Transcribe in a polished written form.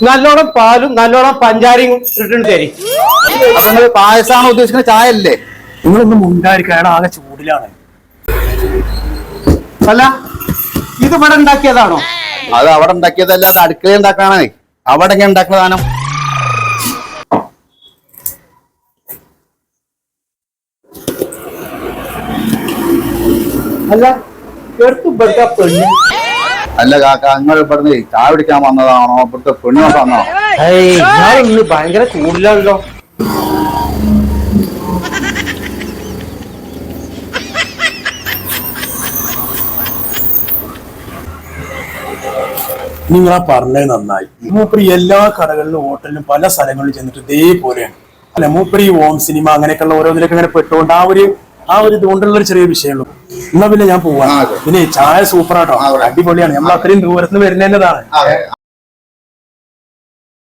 നല്ലോണം പാലും നല്ലോണം പഞ്ചാരയും ഇട്ടിട്ട് തരി. അപ്പൊ നിങ്ങള് പായസാണ് ഉദ്ദേശിക്കുന്ന ചായ അല്ലേ? നിങ്ങളൊന്നും മുണ്ടായിരിക്കാണ്, ആകെ ചൂടിലാണ്. അല്ല ഇത് ഇവിടെ ഉണ്ടാക്കിയതാണോ? അത് അവിടെ ഉണ്ടാക്കിയതല്ല, അത് അടുക്കള ഉണ്ടാക്കാനാണ്. അവിടെ എങ്ങനെ ഉണ്ടാക്കുന്ന സാധനം? അല്ല എടുത്തു ഇവിടുത്തെ പെണ്ണ്. അല്ല കാക്ക, നിങ്ങൾ ഇവിടുന്ന് ചായ പിടിക്കാൻ വന്നതാണോ ഇവിടുത്തെ പെണ്ണ് വന്നോ? ഇന്ന് ഭയങ്കര ചൂടിലാണല്ലോ. നിങ്ങളാ പറഞ്ഞത് നന്നായി. മൂപ്പര് എല്ലാ കടകളിലും ഹോട്ടലിലും പല സ്ഥലങ്ങളിലും ചെന്നിട്ട് ഇതേപോലെയാണ്. അല്ല മൂപ്പര് ഈ ഹോം സിനിമ അങ്ങനെയൊക്കെയുള്ള ഓരോന്നിലൊക്കെ ഇങ്ങനെ പെട്ടുകൊണ്ട് ആ ഒരു ഇതുകൊണ്ടുള്ള ഒരു ചെറിയ വിഷയമുള്ളൂ. എന്നാ പിന്നെ ഞാൻ പോവാ. പിന്നെ ചായ സൂപ്പറാട്ടോ, അടിപൊളിയാണ്. നമ്മൾ അത്രയും ദൂരത്ത് നിന്ന് വരുന്നതാണ്.